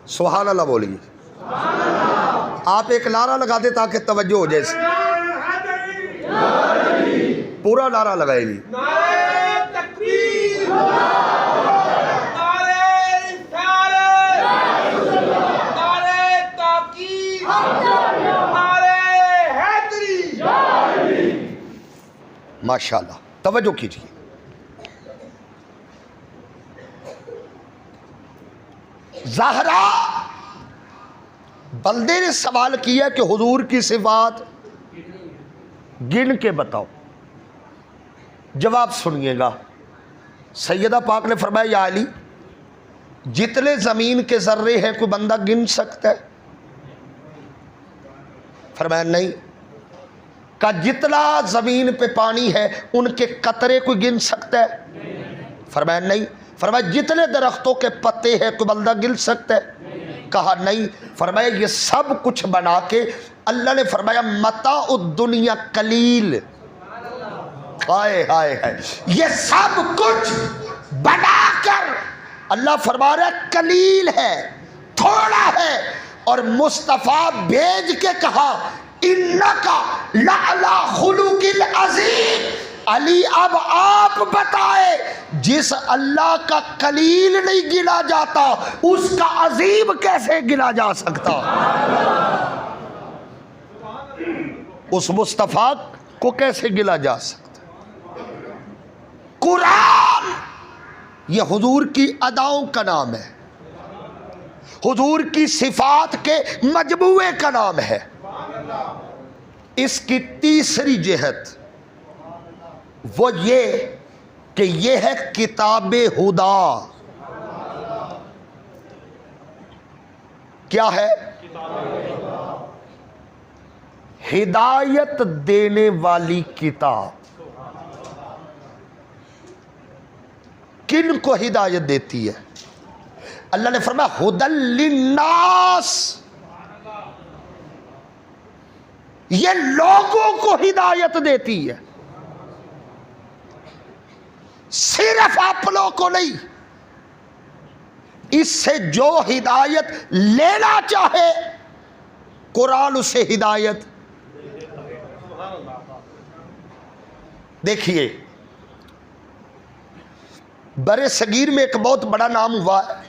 सुभान अल्लाह बोलिए। आप एक नारा लगा दे ताकि तवज्जो हो जाए। पूरा नारा लगाएगी। माशाल्लाह, तवज्जो कीजिए। ज़हरा बंदे ने सवाल किया कि हुजूर की सिफात गिन के बताओ। जवाब सुनिएगा। सैयदा पाक ने फरमाया, या अली, जितने ज़मीन के ज़र्रे हैं कोई बंदा गिन सकता है? फरमाया नहीं। का जितना ज़मीन पे पानी है उनके कतरे कोई गिन सकता है? फरमाया नहीं। फरमाया जितने दरख्तों के पत्ते हैं कोई बंदा गिन सकता है? कहा नहीं। फरमाया ये सब कुछ बना के अल्लाह ने फरमाया मता दुनिया कलील। हाय हाय हाय, ये सब कुछ बनाकर अल्लाह फरमा रहा कलील है, थोड़ा है। और मुस्तफ़ा भेज के कहा इन्नका लअला खुलुकिल अज़ीम। अली अब आप बताए, जिस अल्लाह का कलील नहीं गिना जाता उसका अजीम कैसे गिना जा सकता? उस मुस्तफ़ा को कैसे गिना जा सकता? कुरान ये हुजूर की अदाओं का नाम है, हुजूर की सिफात के मजमूए का नाम है। इसकी तीसरी जिहत वो ये कि ये है किताबे हुदा। क्या है? हिदायत देने वाली किताब। किन को हिदायत देती है? अल्लाह ने फरमाया हुदल लिन्नास, ये लोगों को हिदायत देती है, सिर्फ आप लोगों को नहीं। इससे जो हिदायत लेना चाहे कुरान उसे हिदायत। देखिए बरे सगीर में एक बहुत बड़ा नाम हुआ है,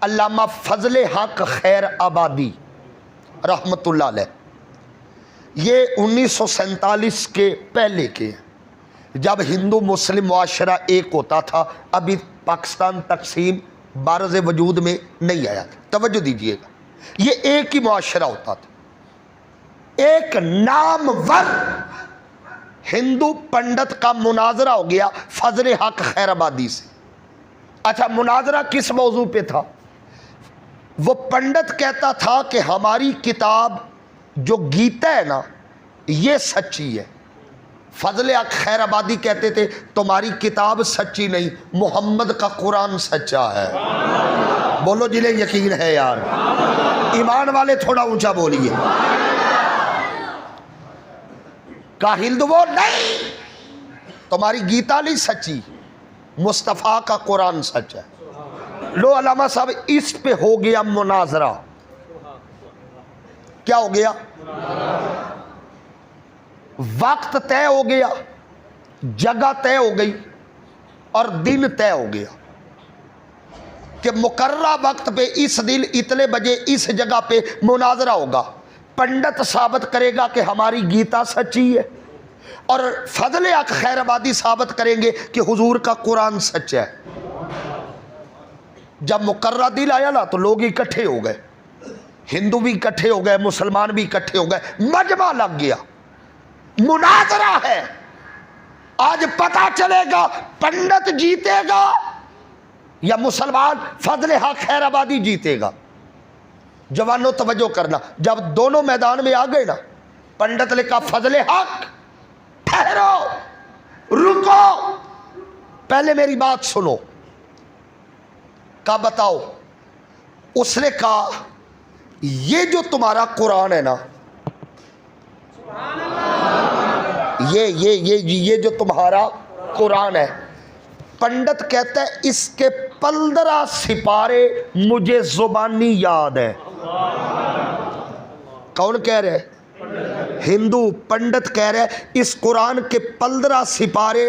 अल्लामा फजले हक खैर आबादी रहमतुल्लाह अलैह। ये 1947 के पहले के, जब हिंदू मुस्लिम मुआशरा एक होता था। अभी पाकिस्तान तकसीम बारज़ वजूद में नहीं आया था। तवज्जो दीजिएगा, ये एक ही मुआशरा होता था। एक नामवर हिंदू पंडित का मुनाजरा हो गया फजले हक खैराबादी से। अच्छा, मुनाजरा किस मौजू पे था? वो पंडित कहता था कि हमारी किताब जो गीता है ना ये सच्ची है। फजले हक खैराबादी कहते थे तुम्हारी किताब सच्ची नहीं, मोहम्मद का कुरान सच्चा है। बोलो जिन्हें यकीन है यार, ईमान वाले थोड़ा ऊंचा बोलिए। का हिंदुओं नहीं, तुम्हारी गीता नहीं सच्ची, मुस्तफ़ा का कुरान सच है। लो अल्लामा साहब, इस पे हो गया मुनाजरा। क्या हो गया? वक्त तय हो गया, जगह तय हो गई और दिन तय हो गया कि मुकर्रा वक्त पे इस दिन इतने बजे इस जगह पे मुनाजरा होगा। पंडित साबित करेगा कि हमारी गीता सच्ची है और फजले हक खैराबादी साबित करेंगे कि हुजूर का कुरान सच है। जब मुकर्रा दिन आया ना तो लोग इकट्ठे हो गए, हिंदू भी इकट्ठे हो गए, मुसलमान भी इकट्ठे हो गए, मजमा लग गया। मुनाजरा है, आज पता चलेगा पंडित जीतेगा या मुसलमान फजले हक खैराबादी जीतेगा। जवानों तवज्जो करना, जब दोनों मैदान में आ गए ना, पंडित ने कहा फजले हक ठहरो, रुको, पहले मेरी बात सुनो। कहा बताओ। उसने कहा ये जो तुम्हारा कुरान है ना, ये जो तुम्हारा कुरान है, पंडित कहता है इसके 15 सिपारे मुझे जुबानी याद है। कौन कह रहे हैं? हिंदू पंडित कह रहे हैं इस कुरान के 15 सिपारे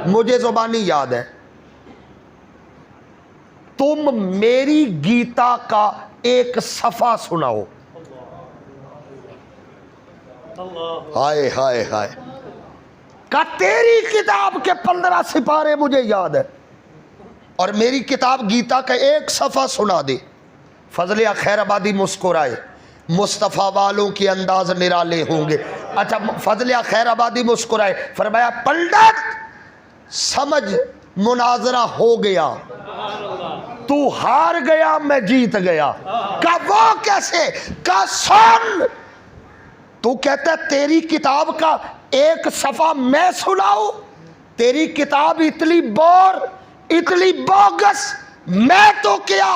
मुझे जुबानी याद है। तुम मेरी गीता का एक सफा सुनाओ। हाय हाय हाय, का तेरी किताब के 15 सिपारे मुझे याद है और मेरी किताब गीता का एक सफा सुना दे। फजले खैराबादी मुस्कुराए, मुस्तफ़ा वालों के अंदाज निराले होंगे। अच्छा, फजले खैराबादी मुस्कुराए, फरमाया पंडित समझ मुनाजरा हो गया, तू हार गया मैं जीत गया। का वो कैसे? का सुन, तू कहता है तेरी किताब का एक सफा मैं सुनाऊं? तेरी किताब इतनी बोर, इतनी बोगस, मैं तो क्या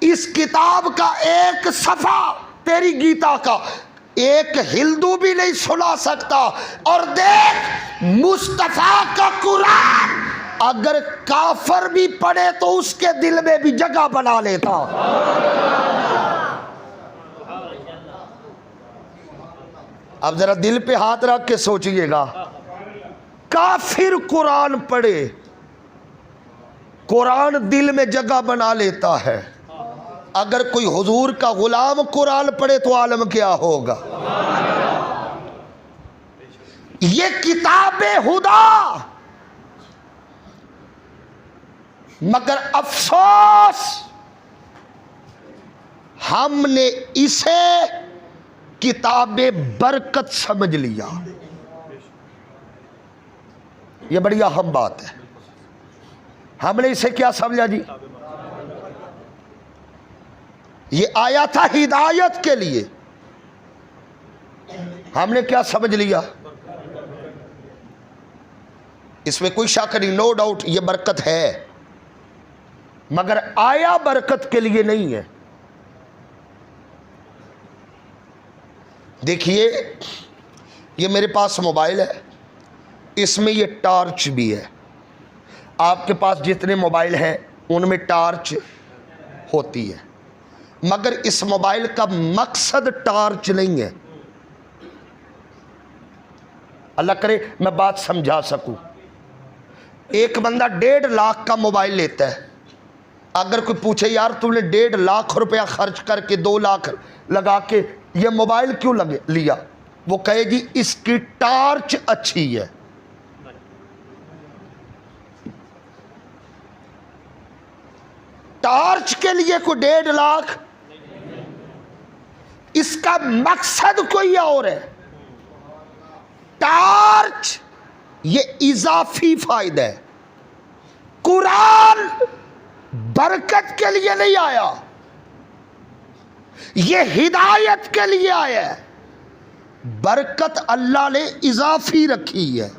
इस किताब का एक सफा तेरी गीता का एक हिंदू भी नहीं सुना सकता। और देख मुस्तफा का कुरान अगर काफर भी पढ़े तो उसके दिल में भी जगह बना लेता। अब जरा दिल पे हाथ रख के सोचिएगा, काफिर कुरान पढ़े, कुरान दिल में जगह बना लेता है। अगर कोई हुजूर का गुलाम कुरान पढ़े तो आलम क्या होगा। ये किताबे हुदा, मगर अफसोस हमने इसे किताबे बरकत समझ लिया। यह बड़ी अहम बात है। हमने इसे क्या समझा जी? ये आया था हिदायत के लिए, हमने क्या समझ लिया? इसमें कोई शक नहीं, नो डाउट ये बरकत है, मगर आया बरकत के लिए नहीं है। देखिए ये मेरे पास मोबाइल है, इसमें ये टॉर्च भी है। आपके पास जितने मोबाइल हैं उनमें टॉर्च होती है, मगर इस मोबाइल का मकसद टॉर्च नहीं है। अल्लाह करे मैं बात समझा सकूं। एक बंदा 1.5 लाख का मोबाइल लेता है, अगर कोई पूछे यार तूने 1.5 लाख रुपया खर्च करके 2 लाख लगा के ये मोबाइल क्यों लिया, वो कहे जी इसकी टॉर्च अच्छी है। टॉर्च के लिए कोई 1.5 लाख, इसका मकसद कोई और है। टॉर्च ये इजाफी फायदा है। कुरान बरकत के लिए नहीं आया, ये हिदायत के लिए आया है। बरकत अल्लाह ने इजाफी रखी है।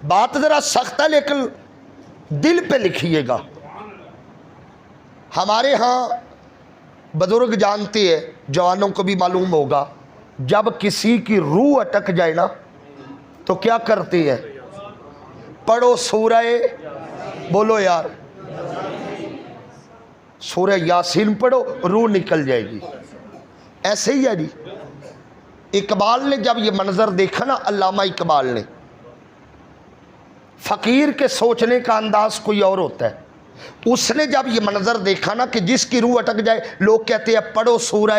बात जरा सख्त है लेकिन दिल पे लिखिएगा। हमारे यहाँ बुजुर्ग जानते हैं, जवानों को भी मालूम होगा, जब किसी की रूह अटक जाए ना तो क्या करती है? पढ़ो सूरह, बोलो यार, सूरह यासीन पढ़ो, रूह निकल जाएगी। ऐसे ही है जी। इकबाल ने जब ये मंजर देखा ना, अल्लामा इकबाल ने, फकीर के सोचने का अंदाज कोई और होता है। उसने जब ये मंजर देखा ना कि जिसकी रूह अटक जाए, लोग कहते हैं पढ़ो सूरह,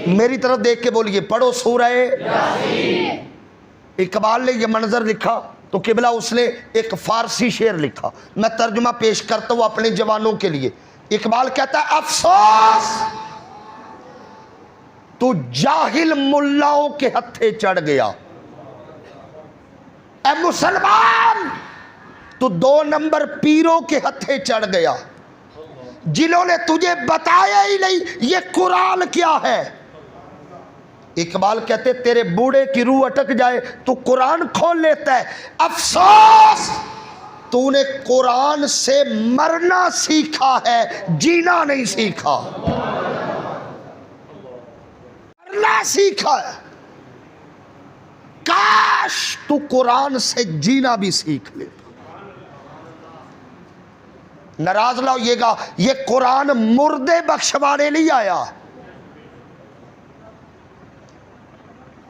मेरी तरफ देख के बोलिए पढ़ो सूरह। इकबाल ने ये मंजर लिखा तो किबला उसने एक फारसी शेर लिखा, मैं तर्जुमा पेश करता हूँ अपने जवानों के लिए। इकबाल कहता है अफसोस तू जाहिल मुल्लाओं के हत्थे चढ़ गया। ऐ मुसलमान तू 2 नंबर पीरों के हत्थे चढ़ गया, जिन्होंने तुझे बताया ही नहीं ये कुरान क्या है। इकबाल कहते तेरे बूढ़े की रूह अटक जाए तो कुरान खोल लेता है। अफसोस तूने कुरान से मरना सीखा है, जीना नहीं सीखा। मरना सीखा है। काश तू कुरान से जीना भी सीख ले। नाराज ना होइएगा, ये कुरान मुर्दे बख्शवाने नहीं आया।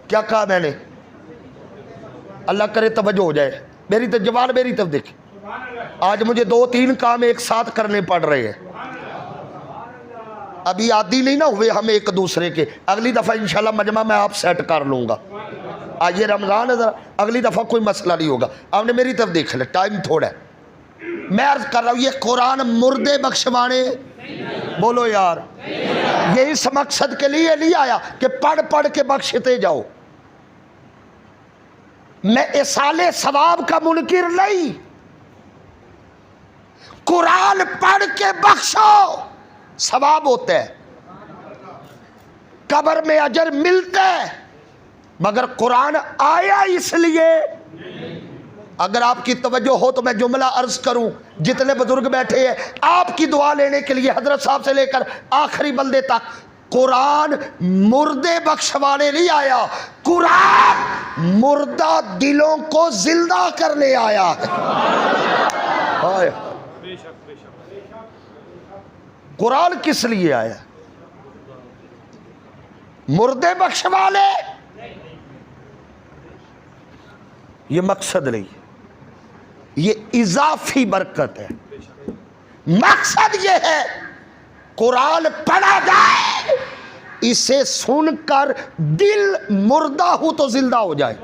क्या कहा मैंने? अल्लाह करे तवज्जो हो जाए मेरी तो जवान मेरी तरफ देखे। आज मुझे 2-3 काम एक साथ करने पड़ रहे हैं। अभी आदी नहीं ना हुए हम एक दूसरे के। अगली दफा इंशाल्लाह मजमा मैं आप सेट कर लूंगा। आज ये रमजान है, अगली दफा कोई मसला नहीं होगा। आपने मेरी तरफ देख ले, टाइम थोड़ा है। मैं अर्ज कर रहा हूं ये कुरान मुर्दे बख्शवाने, बोलो यार, ये इस मकसद के लिए नहीं आया कि पढ़ पढ़ के बख्शते जाओ। मैं इसाले सवाब का मुनकिर नहीं, कुरान पढ़ के बख्शो सवाब होता है, कब्र में अजर मिलता है। मगर कुरान आया इसलिए, अगर आपकी तवज्जो हो तो मैं जुमला अर्ज करूं, जितने बुजुर्ग बैठे हैं आपकी दुआ लेने के लिए, हजरत साहब से लेकर आखिरी बंदे तक, कुरान मुर्दे बख्शवाने नहीं आया, कुरान मुर्दा दिलों को जिंदा करने आया है। कुरान किस लिए आया? मुर्दे बख्शवाने, ये मकसद नहीं, ये इजाफी बरकत है। मकसद ये है कुरान पढ़ा जाए, इसे सुनकर दिल मुर्दा हो तो जिंदा हो जाए।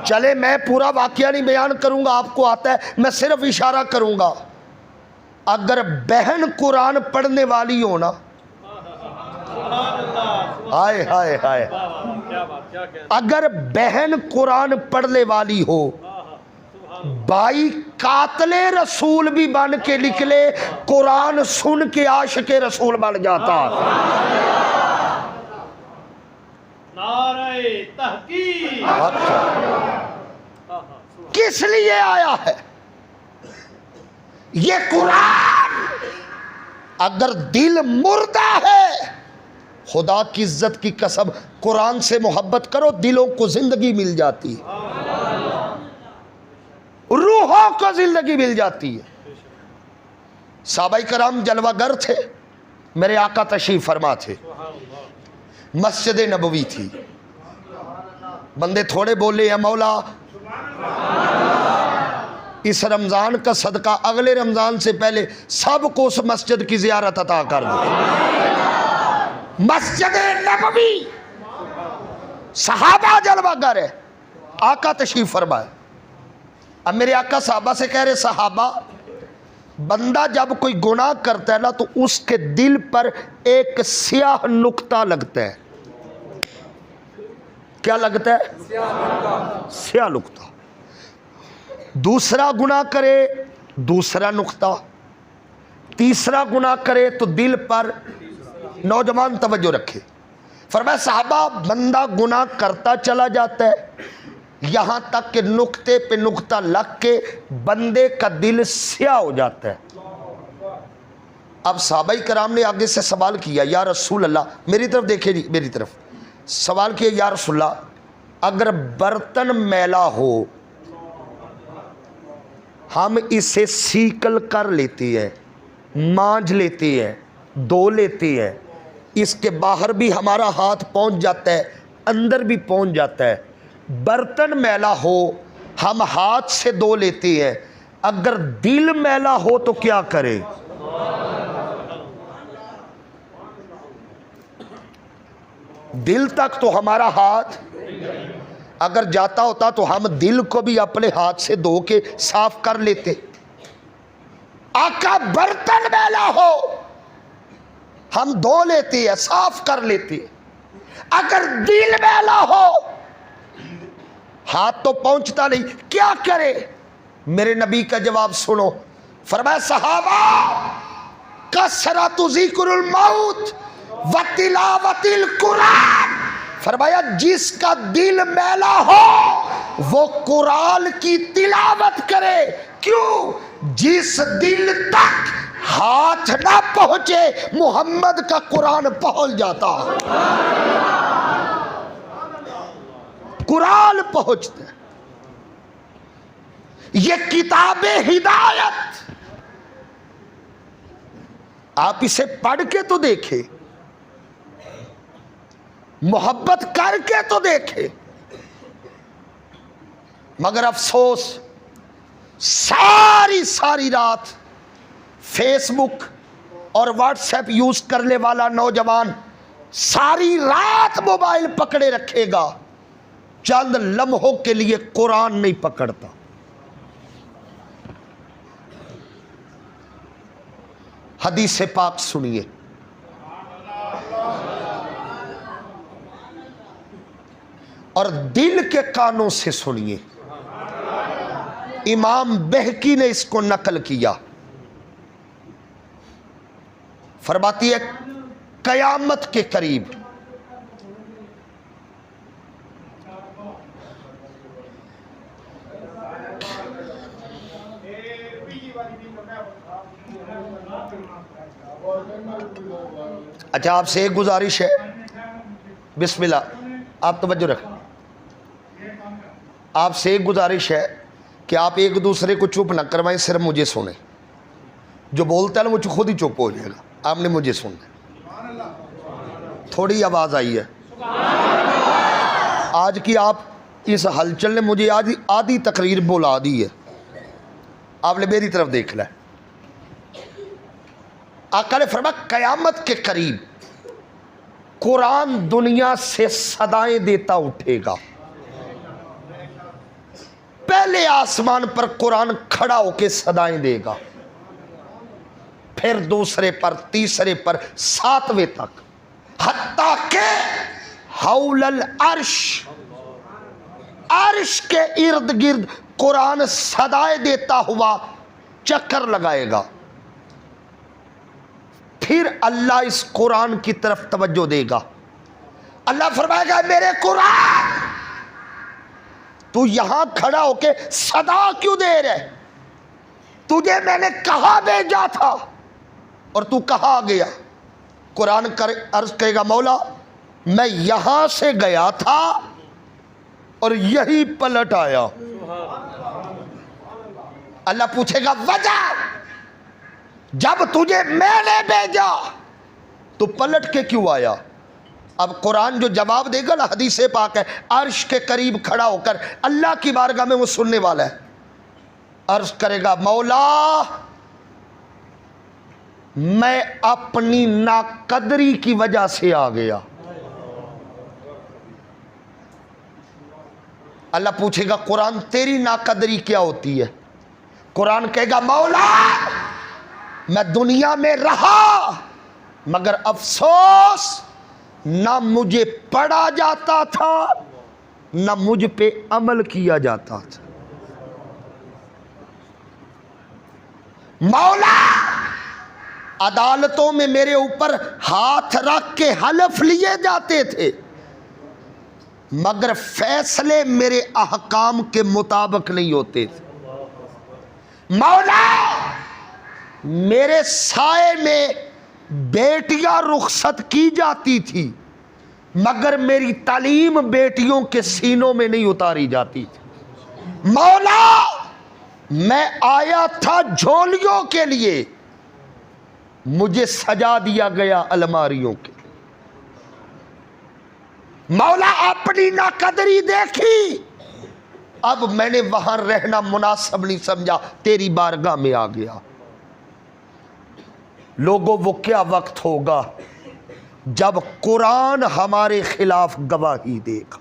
चले मैं पूरा वाकया नहीं बयान करूंगा, आपको आता है, मैं सिर्फ इशारा करूंगा। अगर बहन कुरान पढ़ने वाली हो ना, हाय हाय हाय, अगर बहन कुरान पढ़ने वाली हो, भाई कातले रसूल भी बन के निकले, कुरान सुन के आशिके रसूल बन जाता। नारे तहकीक। किस लिए आया है ये कुरान? अगर दिल मुर्दा है, खुदा की इज्जत की कसम, कुरान से मोहब्बत करो, दिलों को जिंदगी मिल जाती है, रूहों को जिंदगी मिल जाती है। साहबाई कराम जलवागर थे, मेरे आका तशरीफ फरमा थे, मस्जिद नबवी थी। बंदे थोड़े बोले हैं मौला इस रमजान का सदका अगले रमजान से पहले सबको उस मस्जिद की जियारत अता कर दो। मस्जिद नबवी सहाबा जलवागर है, आका तशरीफ फरमाए। अब मेरे आका साहबा से कह रहे, सहाबा बंदा जब कोई गुनाह करता है ना तो उसके दिल पर एक स्याह नुक्ता लगता है। क्या लगता है? स्याह नुक्ता। दूसरा गुनाह करे दूसरा नुक्ता, तीसरा गुनाह करे तो दिल पर, नौजवान तवज्जो रखे, फरमाया साहबा बंदा गुनाह करता चला जाता है यहां तक कि नुक्ते पे नुक्ता लग के बंदे का दिल स्याह हो जाता है। अब साहबाई कराम ने आगे से सवाल किया, या रसूल अल्लाह, मेरी तरफ देखे जी, मेरी तरफ सवाल किया, या रसूल अल्लाह अगर बर्तन मैला हो, हम इसे सीकल कर लेते हैं, मांझ लेते हैं, धो लेते हैं, इसके बाहर भी हमारा हाथ पहुंच जाता है, अंदर भी पहुंच जाता है। बर्तन मैला हो हम हाथ से धो लेते हैं, अगर दिल मैला हो तो क्या करें? दिल तक तो हमारा हाथ अगर जाता होता तो हम दिल को भी अपने हाथ से धो के साफ कर लेते। आका बर्तन मैला हो हम धो लेते हैं, साफ कर लेते। अगर दिल मैला हो हाथ तो पहुंचता नहीं, क्या करे? मेरे नबी का जवाब सुनो, फरमाया सहाबा कसरतु ज़िक्रुल मौत व तिलावतिल कुरान, फरमाया जिसका दिल मैला हो वो कुरान की तिलावत करे। क्यों? जिस दिल तक हाथ ना पहुंचे मोहम्मद का कुरान पहुंच जाता। कुरान पहुंचता है, ये किताब हिदायत। आप इसे पढ़ के तो देखे, मोहब्बत करके तो देखे, मगर अफसोस सारी रात फेसबुक और व्हाट्सएप यूज करने वाला नौजवान सारी रात मोबाइल पकड़े रखेगा, चंद लम्हों के लिए कुरान नहीं पकड़ता। हदीस पाक सुनिए, और दिल के कानों से सुनिए। इमाम बहकी ने इसको नकल किया, फरमाती है कयामत के करीब अच्छा, आपसे एक गुजारिश है, बिस्मिल्लाह आप तवज्जो रखें। आपसे एक गुजारिश है कि आप एक दूसरे को चुप ना करवाएं, सिर्फ मुझे सुने। जो बोलता है ना मुझे खुद ही चुप हो जाएगा, आपने मुझे सुनना। थोड़ी आवाज़ आई है आज की, आप इस हलचल ने मुझे आधी तकरीर बुला दी है। आपने मेरी तरफ देख ला। आका ने फरमाया कयामत के करीब कुरान दुनिया से सदाएं देता उठेगा। पहले आसमान पर कुरान खड़ा होकर सदाएं देगा, फिर दूसरे पर, तीसरे पर, सातवें तक, हत्ता के हौलल अर्श, अर्श के इर्द गिर्द कुरान सदाएं देता हुआ चक्कर लगाएगा। फिर अल्लाह इस कुरान की तरफ तवज्जो देगा। अल्लाह फरमाएगा मेरे कुरान, तू यहां खड़ा होके सदा क्यों दे रहे? तुझे मैंने कहां भेजा था और तू कहां गया? कुरान कर अर्ज कहेगा मौला मैं यहां से गया था और यही पलट आया। अल्लाह पूछेगा वजह, जब तुझे मैंने भेजा तो पलट के क्यों आया? अब कुरान जो जवाब देगा ना, हदीस पाक है, अर्श के करीब खड़ा होकर अल्लाह की बारगाह में वो सुनने वाला है। अर्ज करेगा मौला मैं अपनी नाकदरी की वजह से आ गया। अल्लाह पूछेगा कुरान तेरी नाकदरी क्या होती है? कुरान कहेगा मौला मैं दुनिया में रहा मगर अफसोस ना मुझे पढ़ा जाता था ना मुझ पे अमल किया जाता था। मौला अदालतों में मेरे ऊपर हाथ रख के हलफ लिए जाते थे मगर फैसले मेरे अहकाम के मुताबिक नहीं होते थे। मौला मेरे साए में बेटियां रुखसत की जाती थी मगर मेरी तालीम बेटियों के सीनों में नहीं उतारी जाती थी। मौला मैं आया था झोलियों के लिए, मुझे सजा दिया गया अलमारियों के। मौला अपनी नाकदरी देखी, अब मैंने वहां रहना मुनासिब नहीं समझा, तेरी बारगाह में आ गया। लोगों वो क्या वक्त होगा जब कुरान हमारे खिलाफ गवाही देगा।